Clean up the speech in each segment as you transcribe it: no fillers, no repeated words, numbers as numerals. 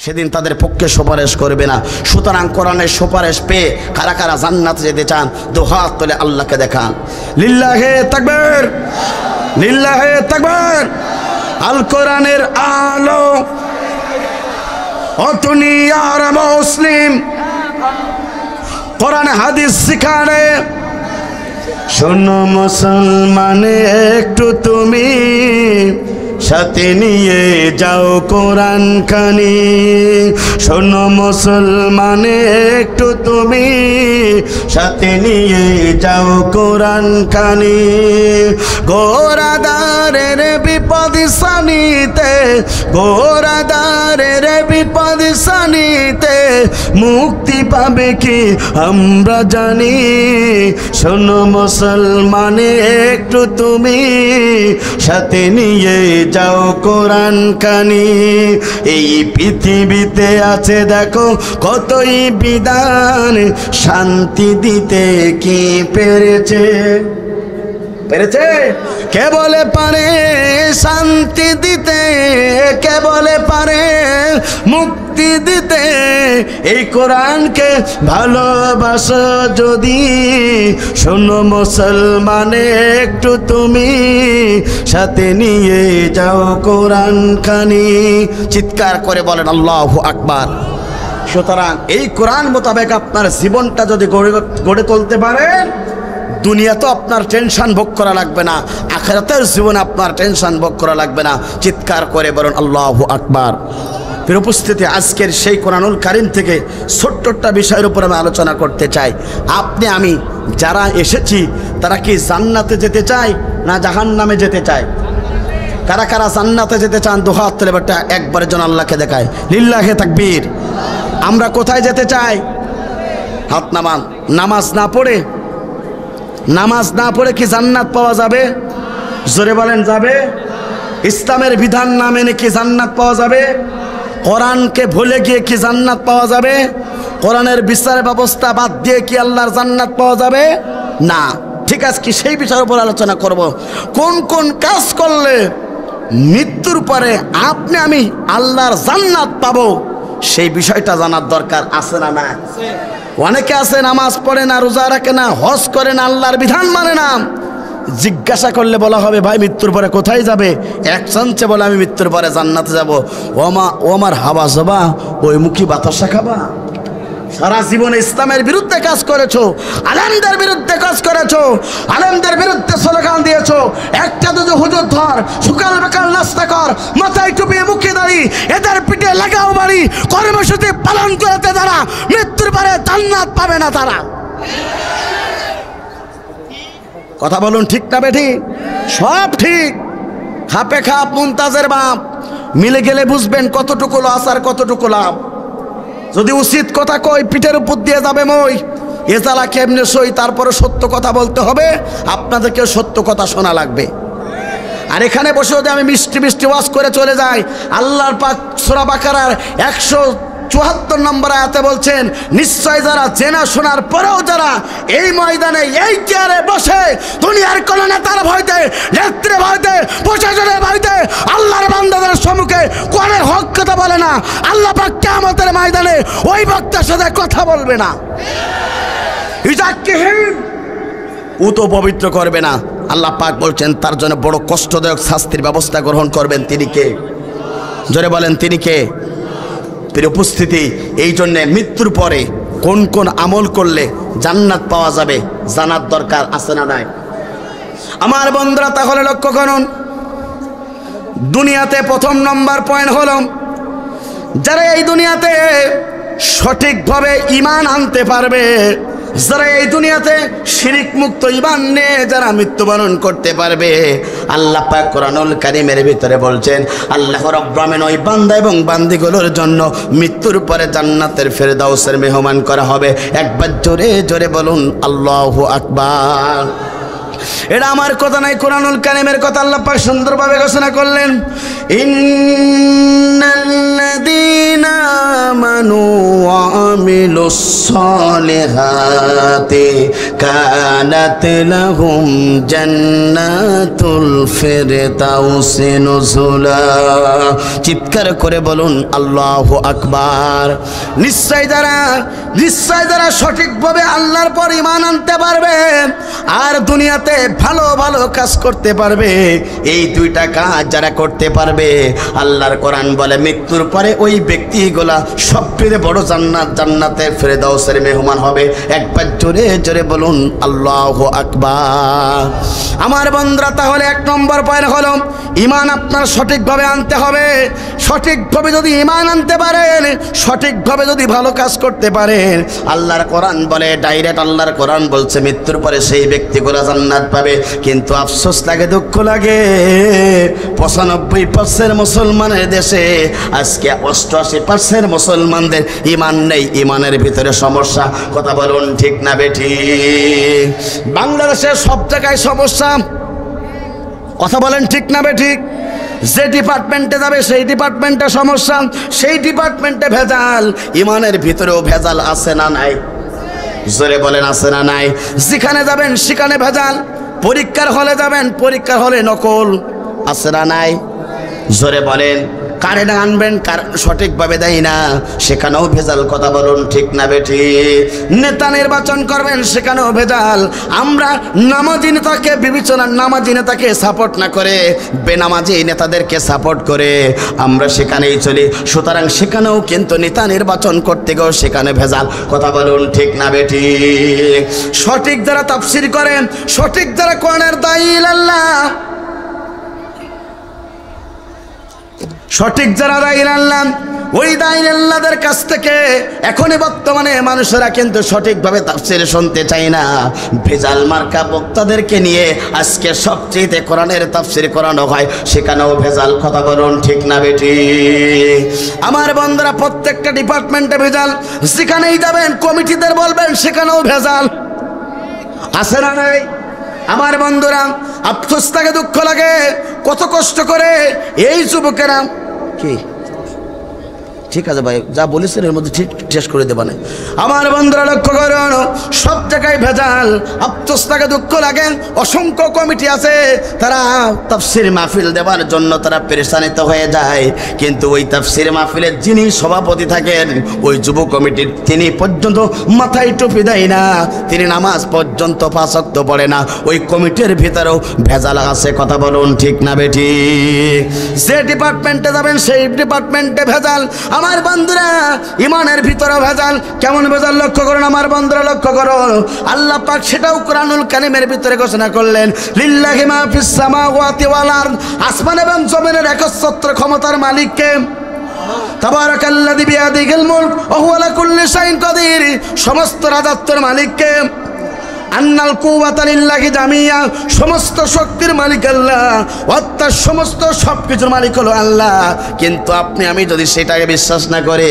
সেদিন তাদের পক্ষে সুপারিশ করবে না। সুতরাং কোরআনের সুপারিশ পেয়ে কারা কারা জান্নাতে যেতে চান দু হাত তুলে আল্লাহকে দেখান। লিল্লাহে তাকবীর, লিল্লাহে তাকবীর। আল কোরআনের আলো ও দুনিয়ার মুসলিম, কোরআন হাদিস শিখানে। শোনো মুসলমান একটু তুমি সাথে নিয়ে যাও কোরআন খানি। শোনো মুসলমান একটু তুমি সাথে নিয়ে যাও কোরআন খানি। গোরাদারের বিপদ সানিতে, গোরাদারের বিপদ সানিতে মুক্তি পাবে কি আমরা জানি। শোনো মুসলমান একটু তুমি সাথে নিয়ে যাও কোরআন খানি। এই পৃথিবীতে আছে দেখো কতই বিধান, শান্তি দিতে কি পেরেছে? পেরেছে? কে বলে পারে শান্তি দিতে? কে বলে পারে মুক্তি দিতে? এই কোরআনকে ভালোবাসো যদি, শোনো মুসলমান একটু তুমি সাথে নিয়ে যাও কোরআন খানি। চিৎকার করে বলেন আল্লাহু আকবার। সুতরাং এই কোরআন মোতাবেক আপনার জীবনটা যদি গড়ে তুলতে পারেন, দুনিয়া তো আপনার টেনশন ভোগ করা লাগবে না, আখিরাতের জীবনে আপনার টেনশন ভোগ করা লাগবে না। চিৎকার করে বলেন আল্লাহু আকবার। ফির উপস্থিতি, আজকের সেই কোরআনুল কারীম থেকে ছোট্ট একটা বিষয়ের উপর আমি আলোচনা করতে চাই। আপনি আমি যারা এসেছি তারা কি জান্নাতে যেতে চাই না জাহান্নামে যেতে চাই? কারা কারা জান্নাতে যেতে চান দু হাত তুলে বাটা একবারের জন্য আল্লাহকে দেখায়। লিল্লাহে তাকবীর। আমরা কোথায় যেতে চাই? হাত নামান। নামাজ না পড়ে, নামাজ না পড়ে কি জান্নাত পাওয়া যাবে? জোরে বলেন যাবে? ইসলামের বিধান না মেনে কি জান্নাত পাওয়া যাবে? কোরআনকে ভুলে গিয়ে কি জান্নাত পাওয়া যাবে? কোরআনের বিচার ব্যবস্থা বাদ দিয়ে কি আল্লাহর জান্নাত পাওয়া যাবে? না। ঠিক আছে, কি সেই বিষয়ের উপর আলোচনা করব। কোন কোন কাজ করলে মৃত্যুর পরে আপনি আমি আল্লাহর জান্নাত পাবো, সেই বিষয়টা জানার দরকার আছে না? না। অনেকে আছে নামাজ পড়ে না, রোজা রাখে না, হজ করে না, আল্লাহর বিধান মানে না। জিজ্ঞাসা করলে বলা হবে ভাই মৃত্যুর পরে কোথায় যাবে? এক চান্সে বলে আমি মৃত্যুর পরে জান্নাতে যাব। ও আমার হাওয়া জবা ওই মুখী বাতাসা খাবা। সারা জীবনে ইসলামের বিরুদ্ধে কাজ করেছো, আলেমদের বিরুদ্ধে কাজ করেছো, আলেমদের বিরুদ্ধে স্লোগান দিয়েছো। একটা দুটো হুজুর ধর, সকাল বিকাল নাস্তা কর, মাথায় টুপি মুখে দাঁড়ি, এদের পিঠে লাগাও বাড়ি, কর্মসূচি পালন করতে তারা মৃত্যুর পরে জান্নাত পাবে না তারা। কথা বলুন ঠিক না বেঠি? সব ঠিক। খাপে খাপ মুমতাজের বাপ মিলে গেলে বুঝবেন কতটুকু লস আর কতটুকু লাভ। যদি উচিত কথা কই পিঠের উপর দিয়ে যাবে মই, এ জ্বালা কেমনে সই। তারপরে সত্য কথা বলতে হবে, আপনাদেরকে সত্য কথা শোনা লাগবে। আর এখানে বসে যদি আমি মিষ্টি মিষ্টি ওয়াজ করে চলে যাই, আল্লাহর পাক সূরা বাকারার 174 নম্বর আয়াতে বলছেন, নিশ্চয় যারা জেনা শোনার পরেও যারা এই ময়দানে এই চেয়ারে বসে দুনিয়ার কোন নেতার ভয়তে, নেত্রী ভয়তে, প্রশাসনের ভয়তে আল্লাহর বান্দাদের সম্মুখে কোরআনের হক কথা বলে না, আল্লাহ পাক কিয়ামতের ময়দানে ওই বক্তার সাথে কথা বলবে না। ও তো পবিত্র করবে না। আল্লাহ পাক বলছেন তার জন্য বড় কষ্টদায়ক শাস্তির ব্যবস্থা গ্রহণ করবেন। তিনি কে? জোরে বলেন তিনি কে? উপস্থিতি, এই জন্যে মৃত্যুর পরে কোন কোন আমল করলে জান্নাত পাওয়া যাবে জানার দরকার আছে না নাই? আমার বন্ধুরা তাহলে লক্ষ্য করুন, দুনিয়াতে প্রথম নম্বর পয়েন্ট হলো যারা এই দুনিয়াতে সঠিকভাবে ঈমান আনতে পারবে, যারা এই দুনিয়াতে শিরিক মুক্ত ঈমান নিয়ে যারা মৃত্যুবরণ করতে পারবে, আল্লাহ পাক কোরআনুল কারীমের ভিতরে বলছেন আল্লাহ রাব্বুল আলামিন ওই বান্দা এবং বান্দিগুলোর জন্য মৃত্যুর পরে জান্নাতের ফেরদাউসের মেহমান করা হবে। একবার জোরে জোরে বলুন আল্লাহু আকবার। এটা আমার কথা নাই, কোরআনুল কারীমের কথা। আল্লাহ পাক সুন্দরভাবে ঘোষণা করলেন, ইন্নাল্লাযীনা আমানু ওয়া আমিলু আমিলুস সালিহাতি কানাত লাহুম জান্নাতুল ফিরদাউসি নুজুলা। চিৎকার করে বলুন আল্লাহু আকবার। নিশ্চয় যারা সঠিকভাবে আল্লাহর পর ঈমান আনতে পারবে আর দুনিয়াতে ভালো ভালো কাজ করতে পারবে, এই দুইটা কাজ যারা করতে পারবে, আল্লাহর কোরআন বলে মৃত্যুর পরে ওই ব্যক্তিগুলা সবচেয়ে বড় জান্নাতের ফেরদাউসের মেহমান হবে। একবার জোরে জোরে বলুন আল্লাহু আকবার। আমার বন্ধুরা, তাহলে এক নম্বর পয়েন্ট হলো ঈমান আপনার সঠিকভাবে আনতে হবে। সঠিকভাবে যদি ঈমান আনতে পারেন, সঠিকভাবে যদি ভালো কাজ করতে পারেন, আল্লাহর কোরআন বলে ডাইরেক্ট, আল্লাহর কোরআন বলছে মৃত্যুর পরে সেই ব্যক্তিগুলো জান্নাত পাবে। কিন্তু আফসোস লাগে, দুঃখ লাগে, 95% মুসলমানের দেশে আজকে 88% মুসলমানদের ঈমান নেই, ঈমানের ভিতরে সমস্যা। কথা বলুন ঠিক না বেঠিক? বাংলাদেশের সব জায়গায় সমস্যা। কথা বলেন ঠিক না বেঠিক? যে ডিপার্টমেন্টে যাবে সেই ডিপার্টমেন্টে সমস্যা, সেই ডিপার্টমেন্টে ভেজাল। ঈমানের ভিতরেও ভেজাল আছে না নাই? জোরে বলেন আছে না নাই? যেখানে যাবেন সেখানে ভেজাল। পরীক্ষার হলে যাবেন, পরীক্ষার হলে নকল আছে না নাই? জোরে বলেন। কারেন্ট আনবেন, সঠিকভাবে দেয় না, সেখানেও ভেজাল। কথা বলুন ঠিক না বেঠি? নেতা নির্বাচন করবেন, সেখানেও ভেজাল। আমরা নামাজি নেতাকে নামাজি নেতাকে সাপোর্ট না করে বেনামাজি নেতাদেরকে সাপোর্ট করে আমরা সেখানেই চলি। সুতরাং সেখানেও কিন্তু নেতা নির্বাচন করতে গেও সেখানে ভেজাল। কথা বলুন ঠিক না বেঠি? সঠিক যারা তাফসীর করেন, সঠিক যারা কোরআনের দাঈল আল্লাহ, সঠিক যারা দাঈল আল্লাহ, ওই দাঈল আল্লাহদের কাছ থেকে এখনই বর্তমানে মানুষেরা কিন্তু সঠিকভাবে তাফসীর শুনতে চায় না। ভেজাল মার্কা বক্তাদেরকে নিয়ে আজকে সবচেয়ে কোরআনের তাফসীর করানো হয়, সেখানেও ভেজাল। কথা বলুন ঠিক না বেটি? আমার বন্ধুরা, প্রত্যেকটা ডিপার্টমেন্টে ভেজাল। যেখানেই যাবেন কমিটিদের বলবেন, সেখানেও ভেজাল আছে না নাই? আমার বন্ধুরা, আফসোস লাগে, দুঃখ লাগে, কত কষ্ট করে এই যুবকেরা। কি ঠিক আছে ভাই, যা বলেছেন এর মধ্যে ঠিক শেষ করে দেবা না। আমার বন্ধুরা লক্ষ্য করুন, সব জায়গায় ভেজাল। আফসোস লাগে, দুঃখ লাগে, অসংখ্য কমিটি আছে, তারা তাফসীর মাহফিল দেওয়ার জন্য তারা পেরেশানিত হয়ে যায়। কিন্তু ওই তাফসীর মাহফিলের যিনি সভাপতি থাকেন, ওই যুব কমিটির, তিনি পর্যন্ত মাথায় টুপি দেয় না, তিনি নামাজ পর্যন্ত 5 ওয়াক্ত পড়ে না। ওই কমিটির ভিতরেও ভেজাল আছে। কথা বলুন ঠিক না বেটি? যে ডিপার্টমেন্টে যাবেন সেই ডিপার্টমেন্টে ভেজাল। আমার বন্ধুরা, ঈমানের ভিতরে ভেজাল। কেমন ভেজাল লক্ষ্য করুন আমার বন্ধুরা, লক্ষ্য করুন। আল্লাহ পাক সেটাও কোরআনুল কারীমের ভিতরে ঘোষণা করলেন, লিল্লাহি মা ফিস সামাওয়াতি ওয়াল আরদ। আসমান এবং জমিনের একচ্ছত্র ক্ষমতার মালিক কে? তাবারাকাল্লাযী বিয়াদিহিল মুলক ওয়া হুয়া আলা কুল্লি শাইইন কাদির। সমস্ত রাজত্বের মালিক কে? আন্নাল কুওয়াতা লিল্লাহি জামিয়া। সমস্ত শক্তির মালিক আল্লাহ, অর্থাৎ সমস্ত সবকিছুর মালিক হলো আল্লাহ। কিন্তু আপনি আমি যদি সেটাকে বিশ্বাস না করে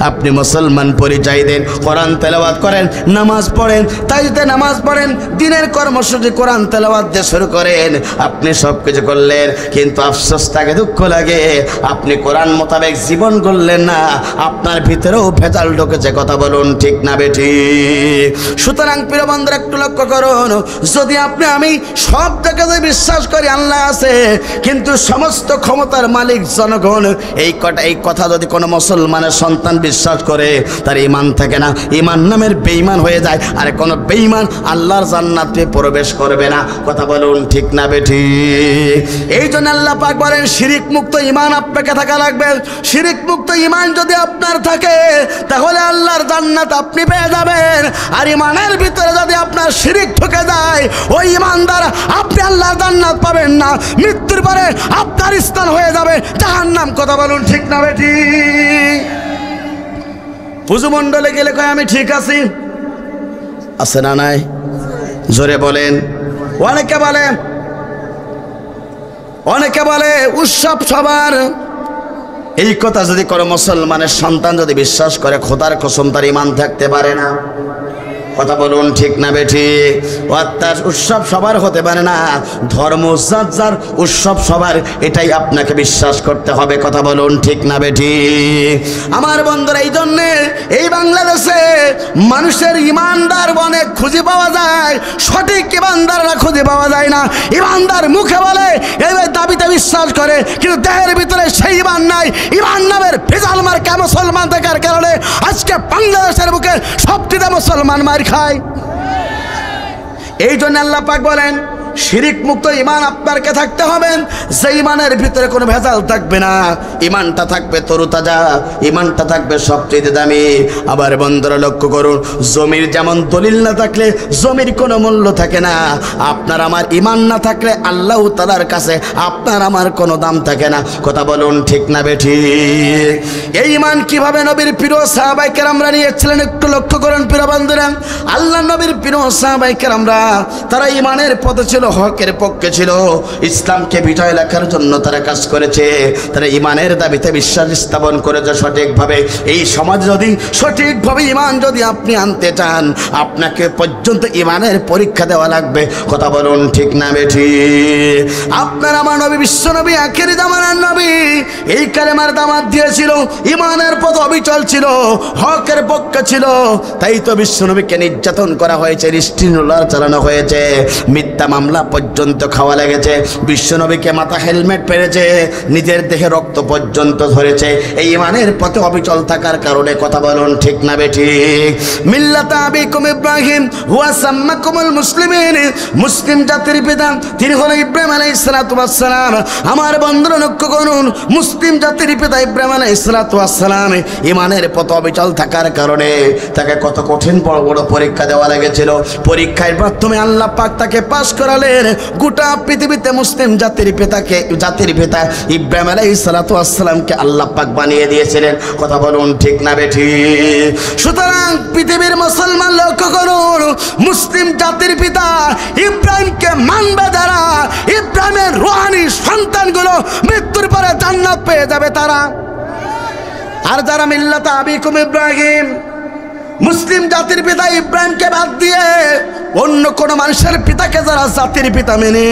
আপনি মুসলমান পরিচয় দেন, কোরআন তেলাওয়াত করেন, নামাজ পড়েন, তাইতে নামাজ পড়েন, দিনের কর্মসূচি কোরআন তেলাওয়াত দিয়ে শুরু করেন, আপনি সব কিছু করলেন, কিন্তু আফসোস থাকে, দুঃখ লাগে, আপনি কোরআন মোতাবেক জীবন করলেন না, আপনার ভিতরেও ভেজাল ঢুকেছে। কথা বলুন ঠিক না বেটি? সুতরাং প্রিয় বন্ধুরা, একটু লক্ষ্য করুন, যদি আপনি আমি সব জায়গাতে বিশ্বাস করি আল্লাহ আছে, কিন্তু সমস্ত ক্ষমতার মালিক জনগণ, এই কথা যদি কোনো মুসলমানের সন্তান বিশ্বাস করে, তার ঈমান থাকে না, ঈমান নামের বেঈমান হয়ে যায়। আর কোনো বেঈমান আল্লাহর জান্নাতে প্রবেশ করবে না। কথা বলুন ঠিক না বেটি? এই জন্য আল্লাহ পাক বলেন, শিরিক মুক্ত ঈমান আপনাকে থাকা লাগবে। শিরিক মুক্ত ঈমান যদি আপনার থাকে, তাহলে আল্লাহর জান্নাত আপনি পেয়ে যাবেন। আর ঈমানের ভিতরে যদি আপনার শিরিক ঢুকে যায়, ওই ঈমানদার আপনি আল্লাহর জান্নাত পাবেন না, মৃত্যুর পরে আপনার স্থান হয়ে যাবে জাহান্নাম। কথা বলুন ঠিক না বেটি? পুজুমণ্ডলে গেলে কয় আমি ঠিক আছি, আছে না নাই? জোরে বলেন। অনেকে বলে উৎসব সবার। এই কথা যদি কোনো মুসলমানের সন্তান যদি বিশ্বাস করে, খোদার কসম তার ঈমান থাকতে পারে না। কথা বলুন ঠিক না বেঠিক? অর্থাৎ উৎসব সবার হতে পারে না, ধর্ম যার যার, উৎসব সবার, এটাই আপনাকে বিশ্বাস করতে হবে। কথা বলুন ঠিক না বেঠিক? আমার বন্ধুরা, এই জন্যে এই বাংলাদেশে মানুষের ইমানদার অনেক খুঁজে পাওয়া যায়, সঠিক ইমানদাররা খুঁজে পাওয়া যায় না। ইমানদার মুখে বলে, এই দাবিতে বিশ্বাস করে, কিন্তু দেহের ভিতরে সেই ইমান নাই। ইমান নামের ভেজাল মার্কা মুসলমান থাকার কারণে আজকে বাংলাদেশের বুকে সবচেয়ে মুসলমান মার খায়। এই জন্য আল্লাহ পাক বলেন, শিরিক মুক্ত ইমান আপনাকে থাকতে হবে, যে ইমানের ভিতরে কোনো ভেজাল থাকবে না, ইমানটা থাকবে তরুতাজা, ইমানটা থাকবে সবচেয়ে দামি। আবার বন্ধুরা লক্ষ্য করুন, জমির যেমন দলিল না থাকলে জমির কোনো মূল্য থাকে না, আপনার আমার ইমান না থাকলে আল্লাহ তাআলার কাছে আপনার আমার কোনো দাম থাকে না। কথা বলুন ঠিক না বেঠিক? এই ইমান কিভাবে নবীর প্রিয় সাহাবায়ে কেরামরা নিয়েছিলেন একটু লক্ষ্য করুন প্রিয় বন্ধুরা। আল্লাহ নবীর প্রিয় সাহাবায়ে কেরামরা তারা ইমানের পথে ছিল, হকের পক্ষে ছিল, ইসলামকে বিজয় লেখার জন্য তারা কাজ করেছে। তারা ইমানের দাবিতে বিশ্বাস স্থাপন করেছে সঠিকভাবে। এই সমাজ যদি সঠিকভাবে ইমান যদি আপনি আনতে চান, আপনাকে পর্যন্ত ইমানের পরীক্ষা দেওয়া লাগবে। কথা বলুন ঠিক না বেঠিক? আপনার আমার নবী, বিশ্ব নবী, আখেরি জামানার নবী, এই কালেমার দামাত দিয়েছিল, ইমানের পথ অবিচল ছিল, হকের পক্ষে ছিল। তাই তো বিশ্ব নবীকে নির্যাতন করা হয়েছে, রিস্ট্রিনলার চালানো হয়েছে, মিথ্যা মামলা পর্যন্ত খাওয়া লেগেছে, বিশ্বনবীকে মাথা হেলমেট পেরেছে, নিজের দেহে রক্ত পর্যন্ত ধরেছে, এই ইমানের পথে অবিচল থাকার কারণে। কথা বলুন ঠিক না বেঠিক? মিল্লাতা আবিকুম ইব্রাহিম হুয়া সাম্মাকুমুল মুসলিমিন, মুসলিম জাতির পিতা তিনি হলেন ইব্রাহিম আলাইহিস সালাতু ওয়াস সালাম। আমার বন্ধুরা লক্ষ্য করুন, মুসলিম জাতির পিতা ইব্রাহিম আলাইহিস সালাতু ওয়াস সালাম ইমানের পথে অবিচল থাকার কারণে তাকে কত কঠিন বড় বড় পরীক্ষা দেওয়া লেগেছিল। পরীক্ষার মাধ্যমে আল্লাহ পাক তাকে পাস করালেন। গোটা পৃথিবীতে মুসলিম জাতির পিতা ইব্রাহিম আলাইহিস সালাতু ওয়াস সালামকে আল্লাহ পাক বানিয়ে দিয়েছিলেন। কথা বলুন ঠিক না বেঠিক? সুতরাং পৃথিবীর মুসলমান লক্ষ্য করুন, মুসলিম জাতির পিতা ইব্রাহিমকে মানবে যারা, ইব্রাহিমের রূহানি সন্তানগুলো মৃত্যুর পরে জান্নাত পেয়ে যাবে তারা। আর যারা মিল্লাতা আবিকুম ইব্রাহিম, মুসলিম জাতির পিতা ইব্রাহিমকে বাদ দিয়ে অন্য কোন মানুষের পিতাকে যারা জাতির পিতা মেনে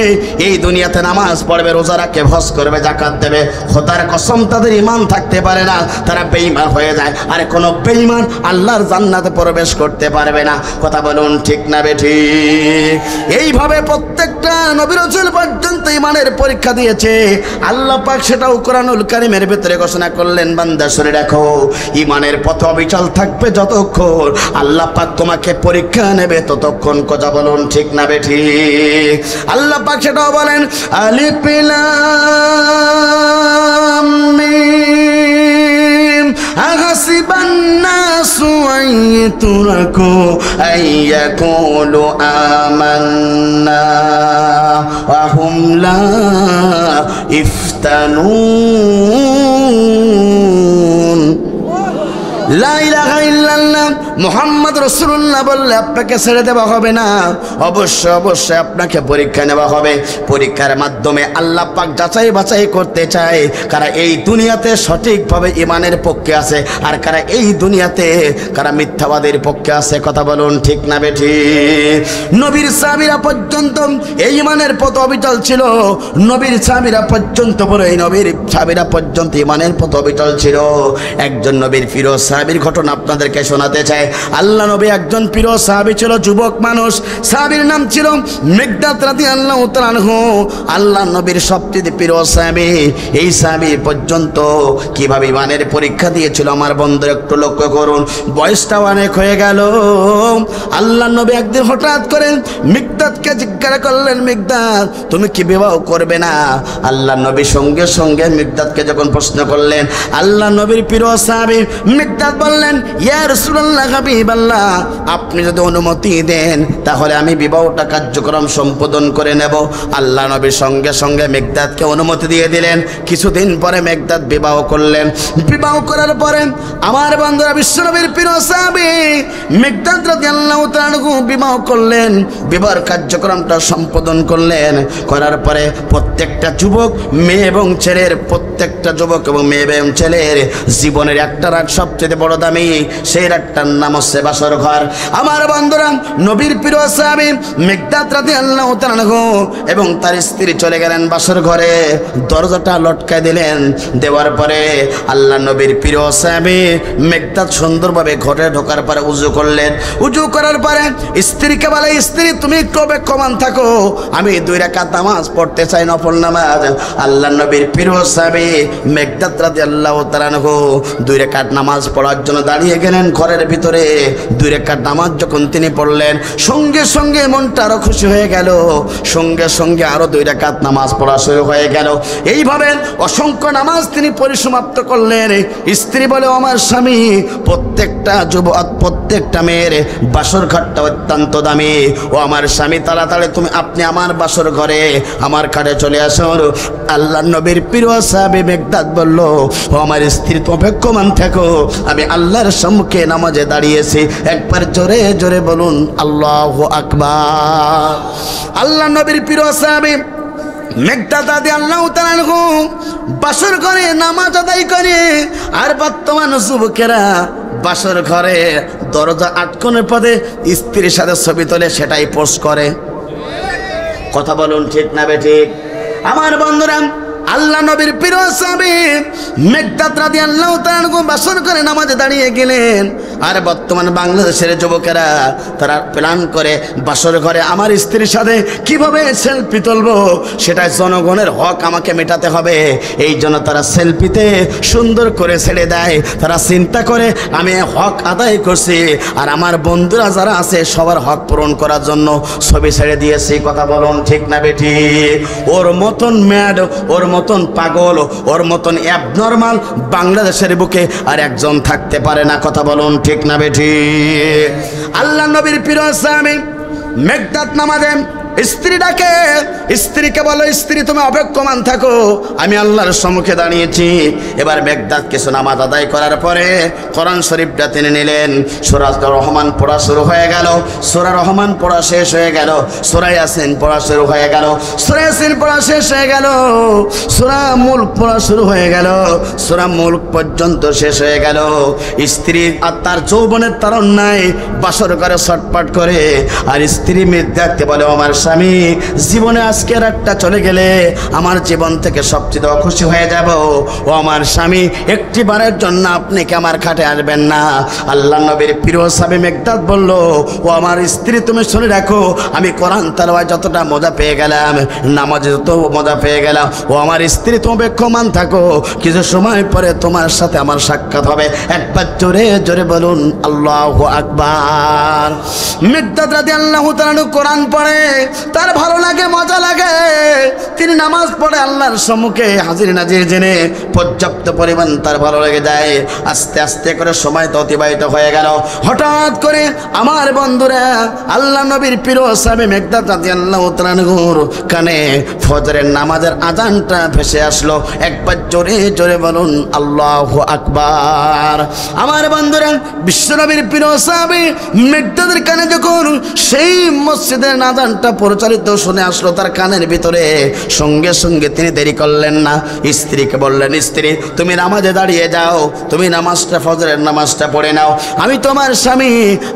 এই দুনিয়াতে নামাজ পড়বে, রোজা রাখে, হজ করবে, যাকাত দেবে, খোদার কসম তাদের ঈমান থাকতে পারে না, তারা বেঈমান হয়ে যায়। আর কোন বেঈমান আল্লাহর জান্নাতে প্রবেশ করতে পারবে না। কথা বলুন ঠিক না বেঠিক? এইভাবে প্রত্যেকটা নবী রাসূল পর্যন্ত ঈমানের পরীক্ষা দিয়েছে আল্লাহ পাক, সেটাও কোরআনুল কারীমের ভিতরে ঘোষণা করলেন, বান্দা শুনে রাখো, ঈমানের পথে অবিচল থাকবে যতক্ষণ আল্লাহ পাক তোমাকে পরীক্ষা নেবে ততক্ষণ। কথা বলুন ঠিক না বেঠিক? আল্লাহ পাক সেটাও বলেন, আলিফ লাম মিম আহাসিবান নাসু আইয়ুতরাকু আইয়াকুলু আমান্না ওয়া হুম লা ইফতানুন। লা ইলাহা ইল্লাল্লাহ মুহাম্মদ রাসূলুল্লাহ বললে আপনাকে ছেড়ে দেওয়া হবে না, অবশ্যই অবশ্যই আপনাকে পরীক্ষা নেওয়া হবে। পরীক্ষার মাধ্যমে আল্লাহ পাক যাচাই বাছাই করতে চায় কারা এই দুনিয়াতে সঠিকভাবে ঈমানের পক্ষে আছে আর কারা এই দুনিয়াতে কারা মিথ্যাবাদের পক্ষে আছে। কথা বলুন ঠিক না বেঠিক? নবীর সাহাবীরা পর্যন্ত এই ঈমানের পথ অবিচল ছিল, নবীর সাহাবীরা পর্যন্ত বলে এই নবীর সাহাবীরা পর্যন্ত ঈমানের পথ অবিচল ছিল। একজন নবীর প্রিয় সাহাবীর ঘটনা আপনাদেরকে শোনাতে চাই। আল্লাহ নবী একজন প্রিয় সাহাবী ছিল, যুবক মানুষ, সাহাবীর নাম ছিল মিকদাদ রাদিয়াল্লাহু তাআলা আনহু। আল্লাহ নবীর সবচেয়ে প্রিয় সাহাবী, এই সাহাবী পর্যন্ত কিভাবে ঈমানের পরীক্ষা দিয়েছিল আমার বন্ধুরা একটু লক্ষ্য করুন। বয়সটা অনেক হয়ে গেল। আল্লাহ নবী একদিন হঠাৎ করে মিকদাদকে জিজ্ঞাসা করলেন, মিকদাদ তুমি কি বিবাহ করবে না? আল্লাহ নবী সঙ্গে সঙ্গে মিকদাদকে যখন প্রশ্ন করলেন, আল্লাহ নবীর প্রিয় সাহাবী মিকদাদ বললেন, ইয়া রাসূলুল্লাহ হাবিবাল্লাহ, আপনি যদি অনুমতি দেন তাহলে আমি বিবাহটা কার্যক্রম সম্পাদন করে নেব। আল্লাহ নবী সঙ্গে সঙ্গে মিকদাদকে অনুমতি দিয়ে দিলেন। কিছুদিন পরে মিকদাদ বিবাহ করলেন। বিবাহ করার পরে আমার বন্ধুরা বিশ্বনবীর প্রিয় সাহাবী মিকদাদ রাদিয়াল্লাহু তাআলা আনহু বিবাহ করলেন, বিবাহের কার্যক্রমটা সম্পাদন করলেন। করার পরে প্রত্যেকটা যুবক, মেয়ে এবং ছেলের প্রত্যেকটা যুবক এবং মেয়ে এবং ছেলের জীবনের একটা রাত সবচেয়ে বড় দামি, সেই রাতটার নাম হচ্ছে বাসর ঘর। আমার বন্ধুরা, নবীর প্রিয় সাহাবী মিকদাদ রাদিয়াল্লাহু তাআলা আনহু এবং তার স্ত্রী চলে গেলেন বাসর ঘরে, দরজাটা লটকায় দিলেন। দেওয়ার পরে আল্লাহ নবীর প্রিয় সাহাবী মিকদাদ সুন্দরভাবে ঘরে ঢোকার পরে উজু করলেন। উজু করার পরে স্ত্রীকে বলে, স্ত্রী তুমি একটু অপেক্ষমান থাকো, আমি 2 রাকাত নামাজ পড়তে চাই, নফল নামাজ। আল্লাহ নবীর প্রিয় সাহাবী মিকদাদ রাদিয়াল্লাহু তাআলা আনহু 2 রাকাত নামাজ পড়ার জন্য দাঁড়িয়ে গেলেন ঘরের ভিতরে। 2 রাকাত নামাজ যখন তিনি পড়লেন, সঙ্গে সঙ্গে মনটা আরো খুশি হয়ে গেল, সঙ্গে সঙ্গে আরো 2 রাকাত নামাজ পড়া শুরু হয়ে গেল। এইভাবে অসংখ্য নামাজ তিনি পরিসমাপ্ত করলেন। স্ত্রী বলে, আমার স্বামী, প্রত্যেকটা যুবক প্রত্যেকটা মেয়ের বাসর ঘরটা অত্যন্ত দামি। ও আমার স্বামী, তাড়াতাড়ি আপনি আমার বাসর ঘরে আমার খাটে চলে আসুন। আল্লাহ নবীর প্রিয় সাহাবী মিকদাদ বলল, ও আমার স্ত্রী তো অপেক্ষমান থাকো, আমি আল্লাহর সম্মুখে নামাজে দাঁড়িয়েছি। একবার জোরে জোরে বলুন আল্লাহু আকবার। আল্লাহ নবীর প্রিয় সাহাবী মিকদাদ রাদিয়াল্লাহু তাআলা আনহু বাসর ঘরে নামাজ আদায় করে। আর বর্তমান যুবকেরা বাসর ঘরে দরজা আটকানোর পদে স্ত্রীর সাথে ছবি তোলে, সেটাই পোস্ট করে। কথা বলুন ঠিক না বেঠিক? আমার বন্ধুরা, আল্লাহ নবীর প্রিয় সাহাবী মিকদাদ রাদিয়াল্লাহু তাআলা আনহু বাসর ঘরে নামাজে দাঁড়িয়ে গেলেন। আর বর্তমান বাংলাদেশের যুবকেরা তারা প্ল্যান করে বাসর ঘরে আমার স্ত্রীর সাথে কিভাবে সেলফি তুলবো, সেটা জনগণের হক আমাকে মেটাতে হবে। এই জন্য তারা সেলফিতে সুন্দর করে ছেড়ে দেয়। তারা চিন্তা করে আমি হক আদায় করছি, আর আমার বন্ধুরা যারা আছে সবার হক পূরণ করার জন্য ছবি ছেড়ে দিয়েছি। কথা বলুন ঠিক না বেটি? ওর মতন ম্যাড, ওর মতন পাগল, ওর মতন অ্যাবনর্মাল বাংলাদেশের বুকে আর একজন থাকতে পারে না। কথা বলুন ঠিক না বেঠি? আল্লাহ নবীর প্রিয় সাহাবী মিকদাদ নামাজে স্ত্রী ডাকে, স্ত্রীকে বলো, স্ত্রী তুমি অপেক্ষমান থাকো, আমি আল্লাহর সম্মুখে দাঁড়িয়েছি। এবার মিকদাদ কিছু নামাজ আদায় করার পরে কোরআন শরীফটা তিনি নিলেন। সূরা রহমান পড়া শুরু হয়ে গেল, সূরা রহমান পড়া শেষ হয়ে গেল, সূরা ইয়াসিন পড়া শুরু হয়ে গেল, সূরা ইয়াসিন পড়া শেষ হয়ে গেল, সূরা মুলক পড়া শুরু হয়ে গেল, সূরা মুলক পর্যন্ত শেষ হয়ে গেল। স্ত্রী আর তার যৌবনের তারণ্যায় বাসর করে ছটপট করে। আর স্ত্রী মিকদাদকে বলে, আমার স্বামী, জীবনে আজকে রাতটা চলে গেলে আমার জীবন থেকে সবচেয়ে অখুশি হয়ে যাব। ও আমার স্বামী, একটি বারের জন্য আপনি কি আমার খাটে আসবেন না? আল্লাহ নবীর প্রিয় সাহাবী মিকদাদ বলল, ও আমার স্ত্রী, তুমি শুনে রাখো, আমি কোরআন তেলাওয়াত যতটা মজা পেয়ে গেলাম, নামাজে যত মজা পেয়ে গেলাম, ও আমার স্ত্রী তুমি অপেক্ষমান থাকো, কিছু সময় পরে তোমার সাথে আমার সাক্ষাৎ হবে। একবার জোরে জোরে বলুন আল্লাহু আকবার। মিকদাদ রাদিয়াল্লাহু তাআলা কোরআন পড়ে, তার ভালো লাগে, মজা লাগে। তিনি নামাজ পড়ে আল্লাহর সম্মুখে হাজির নাজির জেনে পর্যাপ্ত পরিমাণ তার ভালো লেগে যায়। আস্তে আস্তে করে সময় তো অতিবাহিত হয়ে গেল। হঠাৎ করে আমার বন্ধুরা, আল্লাহ নবীর প্রিয় সাহাবী মিকদাদ রাদিয়াল্লাহু তাআলা আনহুর কানে ফজরের নামাজের আযানটা ভেসে আসলো। একবার জোরে জোরে বলুন আল্লাহু আকবার। আমার বন্ধুরা, বিশ্বনবীর প্রিয় সাহাবী মিকদাদের কানে যখন সেই মসজিদের আযানটা পরিচালিত শুনে আসলো তার কানের ভিতরে, সঙ্গে সঙ্গে তিনি দেরি করলেন না। স্ত্রীকে বললেন, স্ত্রী, তুমি নামাজে দাঁড়িয়ে যাও, তুমি নামাজটা ফজরের নামাজটা পড়ে নাও, আমি তোমার স্বামী,